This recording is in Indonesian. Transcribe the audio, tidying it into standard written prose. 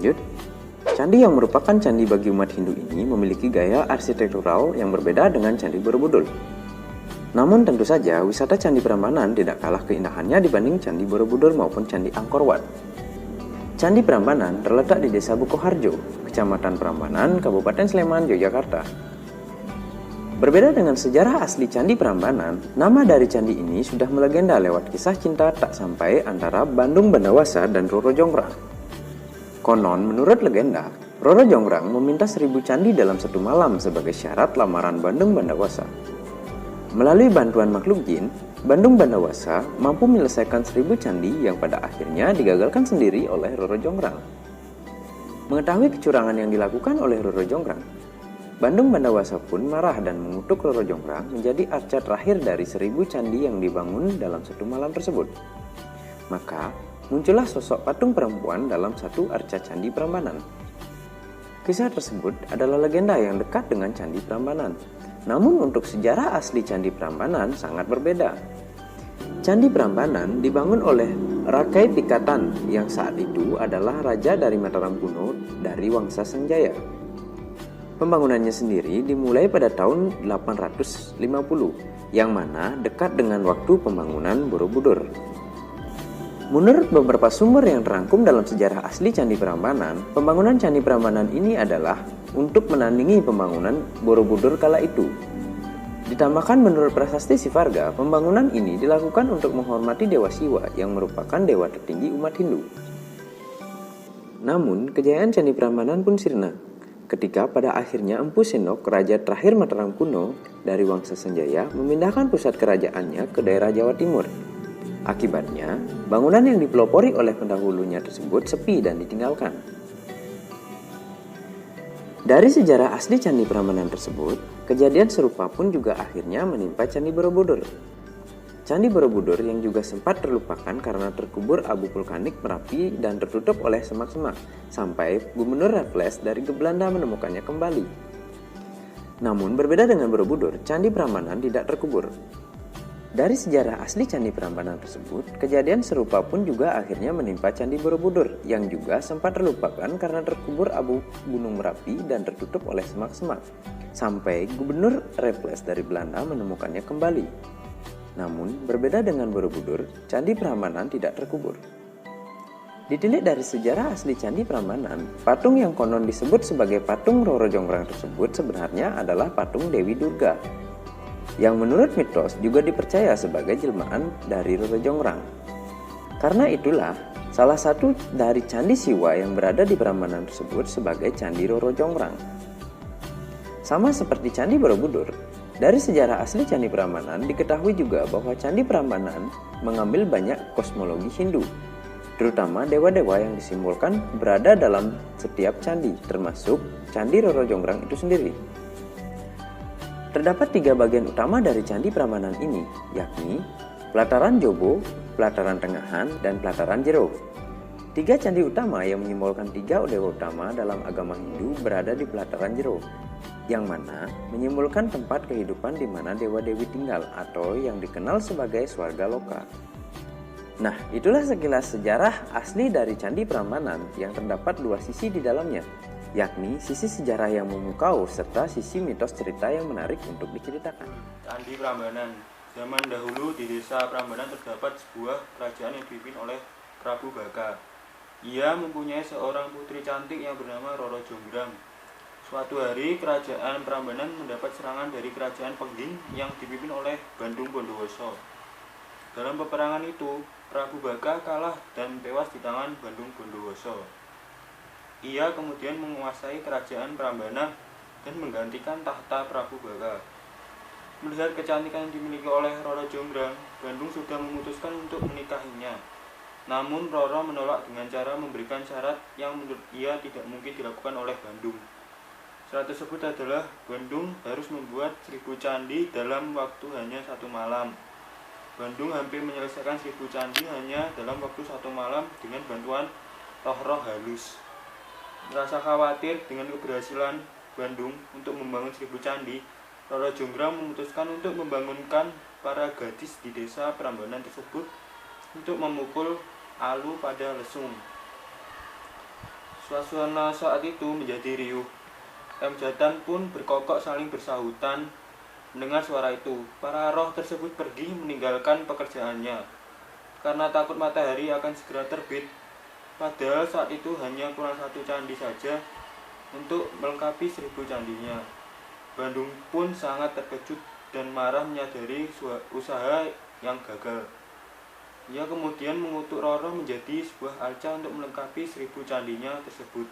Lanjut, candi yang merupakan candi bagi umat Hindu ini memiliki gaya arsitektural yang berbeda dengan Candi Borobudur. Namun tentu saja wisata Candi Prambanan tidak kalah keindahannya dibanding Candi Borobudur maupun Candi Angkor Wat. Candi Prambanan terletak di Desa Bukoharjo, Kecamatan Prambanan, Kabupaten Sleman, Yogyakarta. Berbeda dengan sejarah asli Candi Prambanan, nama dari candi ini sudah melegenda lewat kisah cinta tak sampai antara Bandung Bandawasa dan Roro Jonggrang. Konon, menurut legenda, Roro Jonggrang meminta 1000 candi dalam satu malam sebagai syarat lamaran Bandung Bandawasa. Melalui bantuan makhluk jin, Bandung Bandawasa mampu menyelesaikan 1000 candi yang pada akhirnya digagalkan sendiri oleh Roro Jonggrang. Mengetahui kecurangan yang dilakukan oleh Roro Jonggrang, Bandung Bandawasa pun marah dan mengutuk Roro Jonggrang menjadi arca terakhir dari 1000 candi yang dibangun dalam satu malam tersebut. Maka, muncullah sosok patung perempuan dalam satu arca Candi Prambanan. Kisah tersebut adalah legenda yang dekat dengan Candi Prambanan. Namun untuk sejarah asli Candi Prambanan sangat berbeda. Candi Prambanan dibangun oleh Rakai Pikatan yang saat itu adalah raja dari Mataram kuno dari Wangsa Sanjaya. Pembangunannya sendiri dimulai pada tahun 850, yang mana dekat dengan waktu pembangunan Borobudur. Menurut beberapa sumber yang terangkum dalam sejarah asli Candi Prambanan, pembangunan Candi Prambanan ini adalah untuk menandingi pembangunan Borobudur kala itu. Ditambahkan menurut prasasti Sivarga, pembangunan ini dilakukan untuk menghormati Dewa Siwa yang merupakan dewa tertinggi umat Hindu. Namun, kejayaan Candi Prambanan pun sirna ketika pada akhirnya Empu Senok, raja terakhir Mataram kuno dari Wangsa Sanjaya, memindahkan pusat kerajaannya ke daerah Jawa Timur. Akibatnya, bangunan yang dipelopori oleh pendahulunya tersebut sepi dan ditinggalkan. Dari sejarah asli Candi Prambanan tersebut, kejadian serupa pun juga akhirnya menimpa Candi Borobudur. Candi Borobudur yang juga sempat terlupakan karena terkubur abu vulkanik Merapi dan tertutup oleh semak-semak, sampai Gubernur Raffles dari Belanda menemukannya kembali. Namun berbeda dengan Borobudur, Candi Prambanan tidak terkubur. Dari sejarah asli Candi Prambanan tersebut, kejadian serupa pun juga akhirnya menimpa Candi Borobudur yang juga sempat terlupakan karena terkubur abu Gunung Merapi dan tertutup oleh semak-semak, sampai Gubernur Raffles dari Belanda menemukannya kembali. Namun, berbeda dengan Borobudur, Candi Prambanan tidak terkubur. Ditilik dari sejarah asli Candi Prambanan, patung yang konon disebut sebagai patung Roro Jonggrang tersebut sebenarnya adalah patung Dewi Durga, yang menurut mitos juga dipercaya sebagai jelmaan dari Roro Jonggrang. Karena itulah, salah satu dari Candi Siwa yang berada di Prambanan tersebut sebagai Candi Roro Jonggrang. Sama seperti Candi Borobudur, dari sejarah asli Candi Prambanan diketahui juga bahwa Candi Prambanan mengambil banyak kosmologi Hindu, terutama dewa-dewa yang disimbolkan berada dalam setiap candi, termasuk Candi Roro Jonggrang itu sendiri. Terdapat 3 bagian utama dari Candi Prambanan ini, yakni Pelataran Jobo, Pelataran Tengahan, dan Pelataran Jero. 3 candi utama yang menyimbolkan 3 dewa utama dalam agama Hindu berada di Pelataran Jero, yang mana menyimbolkan tempat kehidupan di mana dewa-dewi tinggal atau yang dikenal sebagai Swarga Loka. Nah, itulah sekilas sejarah asli dari Candi Prambanan yang terdapat 2 sisi di dalamnya, yakni sisi sejarah yang memukau serta sisi mitos cerita yang menarik untuk diceritakan. Candi Prambanan. Zaman dahulu di desa Prambanan terdapat sebuah kerajaan yang dipimpin oleh Prabu Baka. Ia mempunyai seorang putri cantik yang bernama Roro Jonggrang. Suatu hari kerajaan Prambanan mendapat serangan dari kerajaan Pengging yang dipimpin oleh Bandung Bondowoso. Dalam peperangan itu, Prabu Baka kalah dan tewas di tangan Bandung Bondowoso. Ia kemudian menguasai kerajaan Prambanan dan menggantikan tahta Prabu Baka. Melihat kecantikan yang dimiliki oleh Roro Jonggrang, Bandung sudah memutuskan untuk menikahinya. Namun Roro menolak dengan cara memberikan syarat yang menurut ia tidak mungkin dilakukan oleh Bandung. Syarat tersebut adalah Bandung harus membuat 1000 candi dalam waktu hanya 1 malam. Bandung hampir menyelesaikan 1000 candi hanya dalam waktu 1 malam dengan bantuan roh-roh halus. Merasa khawatir dengan keberhasilan Bandung untuk membangun 1000 candi, Roro Jonggrang memutuskan untuk membangunkan para gadis di desa Prambanan tersebut untuk memukul alu pada lesung. Suasana saat itu menjadi riuh. M. Jatan pun berkokok saling bersahutan. Mendengar suara itu, para roh tersebut pergi meninggalkan pekerjaannya karena takut matahari akan segera terbit. Padahal saat itu hanya kurang 1 candi saja untuk melengkapi 1000 candinya. Bandung pun sangat terkejut dan marah menyadari usaha yang gagal. Ia kemudian mengutuk Roro menjadi sebuah arca untuk melengkapi 1000 candinya tersebut.